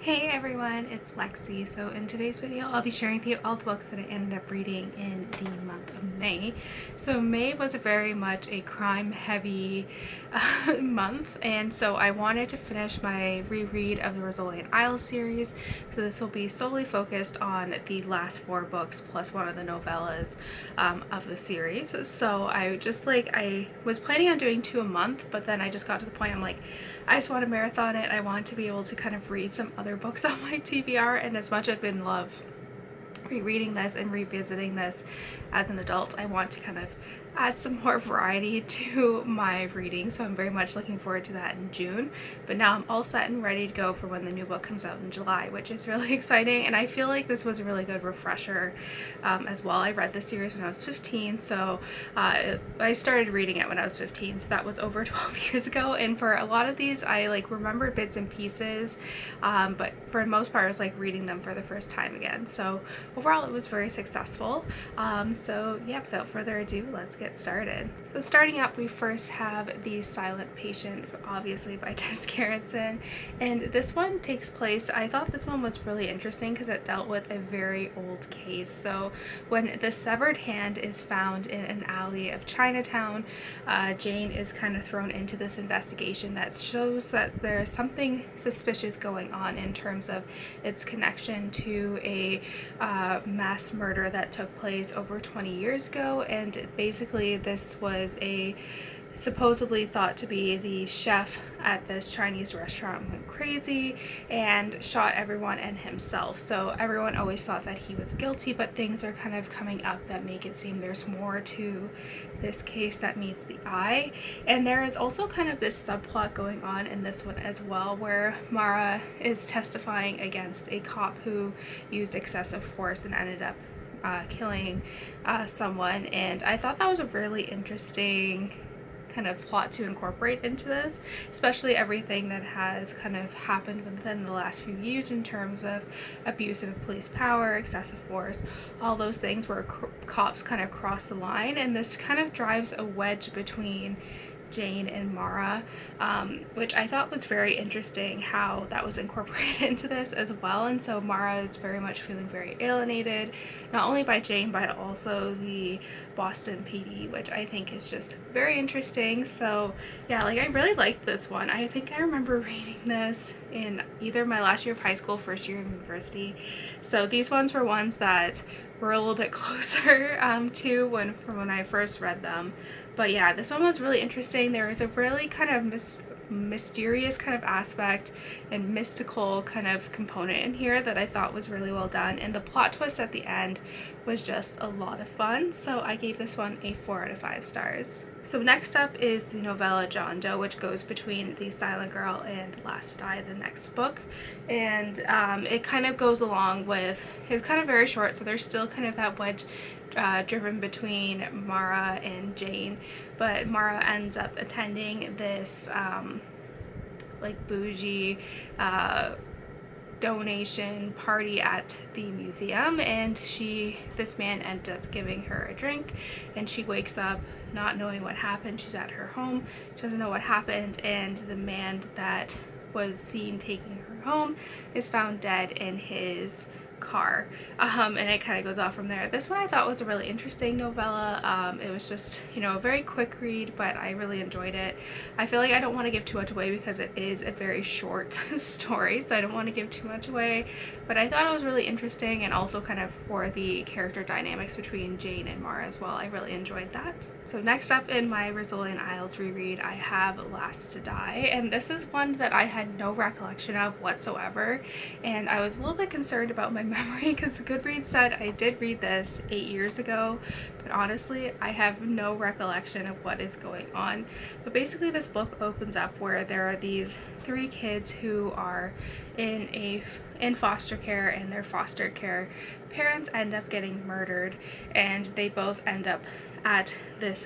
Hey everyone, it's Lexie. So in today's video, I'll be sharing with you all the books that I ended up reading in the month of May. So May was very much a crime-heavy month, and so I wanted to finish my reread of the Rizzoli Isles series. So this will be solely focused on the last 4 books plus one of the novellas of the series. So I was planning on doing 2 a month, but then I just got to the point I'm like, I just want to marathon it. I want to be able to kind of read some other books on my TBR, and as much as I've been love rereading this and revisiting this as an adult, I want to kind of add some more variety to my reading, so I'm very much looking forward to that in June. But now I'm all set and ready to go for when the new book comes out in July, which is really exciting, and I feel like this was a really good refresher as well. I read this series when I was 15, so I started reading it when I was 15, so that was over 12 years ago, and for a lot of these I remember bits and pieces, but for the most part I was reading them for the first time again. So overall it was very successful. So yeah, without further ado, let's get started. So starting up, we first have The Silent Patient, obviously by Tess Gerritsen, and this one takes place, I thought this one was really interesting because it dealt with a very old case. So when the severed hand is found in an alley of Chinatown, Jane is kind of thrown into this investigation that shows that there's something suspicious going on in terms of its connection to a mass murder that took place over 20 years ago. And basically this was a supposedly thought to be the chef at this Chinese restaurant went crazy and shot everyone and himself. So everyone always thought that he was guilty, but things are kind of coming up that make it seem there's more to this case that meets the eye. And there is also kind of this subplot going on in this one as well, where Mara is testifying against a cop who used excessive force and ended up killing someone, and I thought that was a really interesting kind of plot to incorporate into this, especially everything that has kind of happened within the last few years in terms of abuse of police power, excessive force, all those things where cops kind of cross the line, and this kind of drives a wedge between Jane and Mara, which I thought was very interesting how that was incorporated into this as well. And so Mara is very much feeling very alienated, not only by Jane but also the Boston PD, which I think is just very interesting. So yeah, I really liked this one. I think I remember reading this in either my last year of high school, first year of university. So these ones were ones that were a little bit closer to when I first read them. But yeah, this one was really interesting. There was a really kind of mysterious kind of aspect and mystical kind of component in here that I thought was really well done, and the plot twist at the end was just a lot of fun. So I gave this one a 4 out of 5 stars. So next up is the novella John Doe, which goes between The Silent Girl and Last to Die, the next book. And it kind of goes along with, it's kind of very short, so there's still kind of that wedge driven between Mara and Jane, but Mara ends up attending this bougie donation party at the museum, and this man ends up giving her a drink, and she wakes up not knowing what happened. She's at her home, she doesn't know what happened, and the man that was seen taking her home is found dead in his car, and it kind of goes off from there. This one I thought was a really interesting novella. It was just, a very quick read, but I really enjoyed it. I feel like I don't want to give too much away because it is a very short story, so I don't want to give too much away, but I thought it was really interesting, and also kind of for the character dynamics between Jane and Mara as well. I really enjoyed that. So next up in my Rizzoli Isles reread, I have Last to Die, and this is one that I had no recollection of whatsoever, and I was a little bit concerned about my memory because Goodreads said I did read this 8 years ago, but honestly I have no recollection of what is going on. But basically this book opens up where there are these 3 kids who are in foster care, and their foster care parents end up getting murdered, and they both end up at this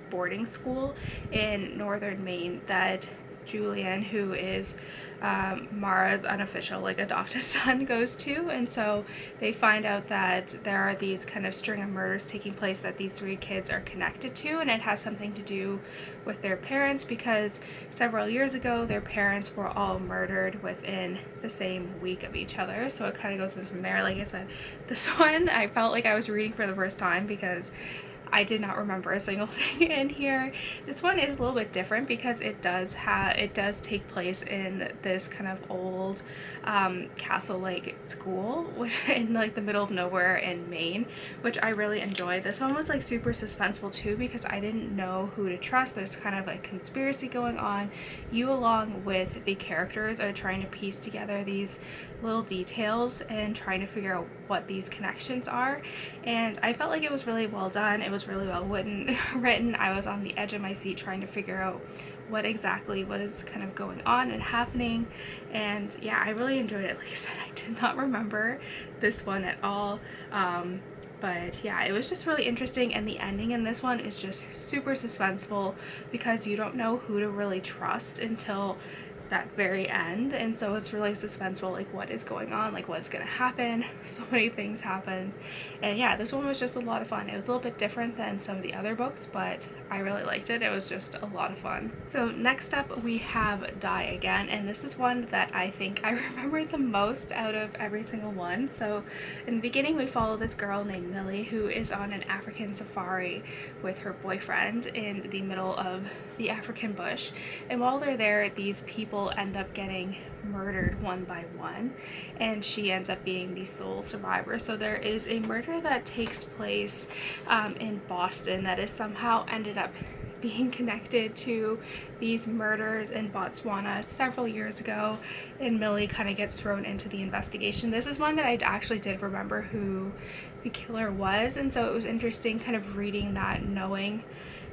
boarding school in northern Maine that Julian, who is Mara's unofficial like adopted son, goes to. And so they find out that there are these kind of string of murders taking place that these 3 kids are connected to, and it has something to do with their parents, because several years ago their parents were all murdered within the same week of each other. So it kind of goes in from there. Like I said, this one I felt like I was reading for the first time because I did not remember a single thing in here. This one is a little bit different because it does take place in this kind of old castle-like school, which in like the middle of nowhere in Maine, which I really enjoyed. This one was like super suspenseful too because I didn't know who to trust. There's kind of a conspiracy going on. You, along with the characters, are trying to piece together these little details and trying to figure out what these connections are, and I felt like it was really well done. It was really well written. I was on the edge of my seat trying to figure out what exactly was kind of going on and happening, and yeah, I really enjoyed it. Like I said, I did not remember this one at all, but yeah, it was just really interesting, and the ending in this one is just super suspenseful because you don't know who to really trust until that very end, and so it's really suspenseful, like what is going on, like what's gonna happen. So many things happened, and yeah, this one was just a lot of fun. It was a little bit different than some of the other books, but I really liked it. It was just a lot of fun. So next up we have Die Again, and this is one that I think I remember the most out of every single one. So in the beginning we follow this girl named Millie who is on an African safari with her boyfriend in the middle of the African bush, and while they're there, these people end up getting murdered one by one, and she ends up being the sole survivor. So there is a murder that takes place in Boston that is somehow ended up being connected to these murders in Botswana several years ago, and Millie kind of gets thrown into the investigation. This is one that I actually did remember who the killer was, and so it was interesting kind of reading that, knowing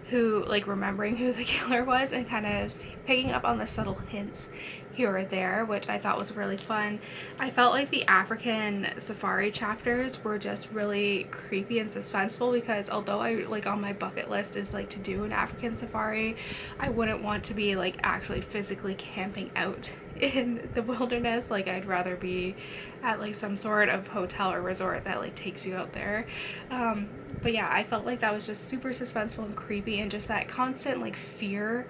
who, like remembering who the killer was and kind of picking up on the subtle hints here or there, which I thought was really fun. I felt like the African safari chapters were just really creepy and suspenseful because although I like on my bucket list is like to do an African safari, I wouldn't want to be like actually physically camping out in the wilderness. Like I'd rather be at like some sort of hotel or resort that like takes you out there. But yeah, I felt like that was just super suspenseful and creepy, and just that constant like fear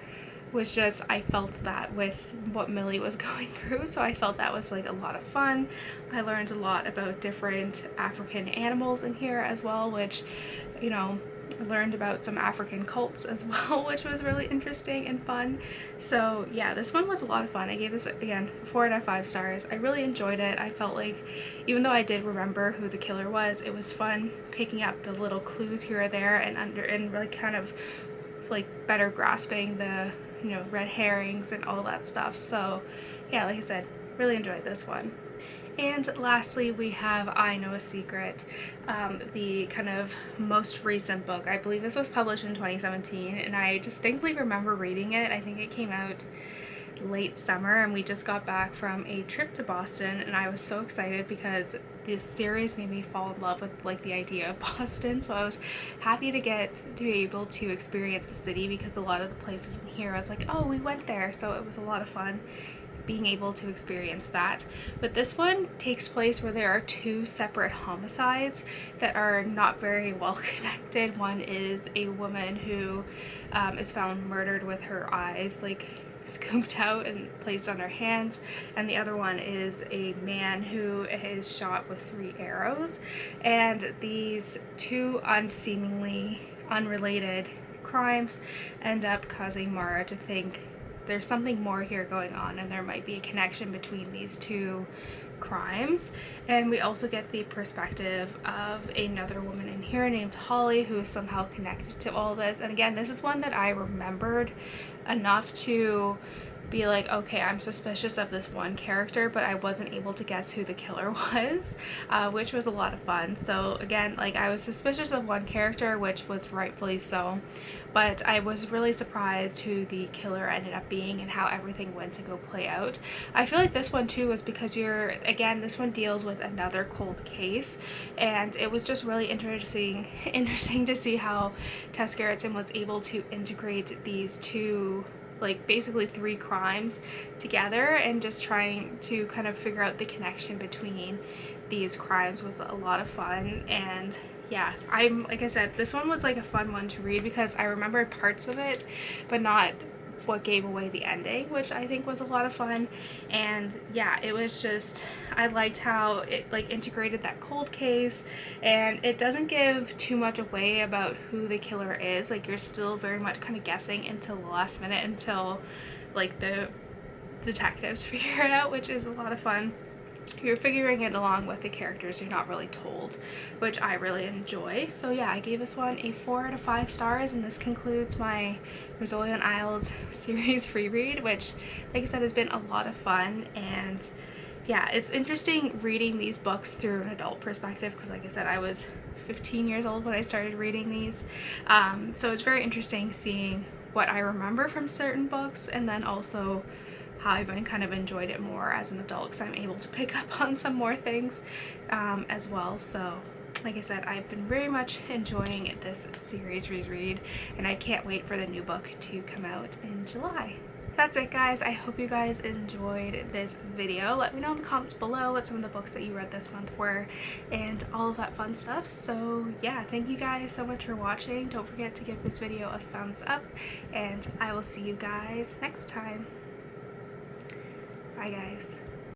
was just, I felt that with what Millie was going through, so I felt that was like a lot of fun. I learned a lot about different African animals in here as well, which, you know, learned about some African cults as well, which was really interesting and fun. So yeah, this one was a lot of fun. I gave this, again, 4 out of 5 stars. I really enjoyed it. I felt like, even though I did remember who the killer was, it was fun picking up the little clues here or there and really kind of like better grasping the, you know, red herrings and all that stuff. So yeah, like I said, really enjoyed this one. And lastly, we have I Know a Secret, the kind of most recent book. I believe this was published in 2017, and I distinctly remember reading it. I think it came out late summer, and we just got back from a trip to Boston, and I was so excited because this series made me fall in love with like the idea of Boston. So I was happy to be able to experience the city, because a lot of the places in here I was like, oh, we went there, so it was a lot of fun being able to experience that. But this one takes place where there are 2 separate homicides that are not very well connected. One is a woman who is found murdered with her eyes like scooped out and placed on her hands, and the other one is a man who is shot with 3 arrows. And these 2 seemingly unrelated crimes end up causing Mara to think there's something more here going on, and there might be a connection between these 2 crimes. And we also get the perspective of another woman in here named Holly, who is somehow connected to all this. And again, this is one that I remembered enough to be like, okay, I'm suspicious of this one character, but I wasn't able to guess who the killer was, which was a lot of fun. So again, like, I was suspicious of one character, which was rightfully so, but I was really surprised who the killer ended up being and how everything went to go play out. I feel like this one too was because this one deals with another cold case, and it was just really interesting to see how Tess Gerritsen was able to integrate these 2 like basically 3 crimes together, and just trying to kind of figure out the connection between these crimes was a lot of fun. And yeah, like I said, this one was like a fun one to read because I remembered parts of it but not what gave away the ending, which I think was a lot of fun. And yeah, it was just, I liked how it like integrated that cold case, and it doesn't give too much away about who the killer is. Like, you're still very much kind of guessing until the last minute, until like the detectives figure it out, which is a lot of fun. You're figuring it along with the characters, you're not really told, which I really enjoy. So yeah, I gave this one a 4 out of 5 stars, and this concludes my Rizzoli Isles series reread, which, like I said, has been a lot of fun. And yeah, it's interesting reading these books through an adult perspective because, like I said, I was 15 years old when I started reading these, so it's very interesting seeing what I remember from certain books, and then also how I've been kind of enjoyed it more as an adult because I'm able to pick up on some more things as well. So like I said, I've been very much enjoying this series reread, and I can't wait for the new book to come out in July. That's it, guys. I hope you guys enjoyed this video. Let me know in the comments below what some of the books that you read this month were and all of that fun stuff. So yeah, thank you guys so much for watching. Don't forget to give this video a thumbs up, and I will see you guys next time. Bye, guys.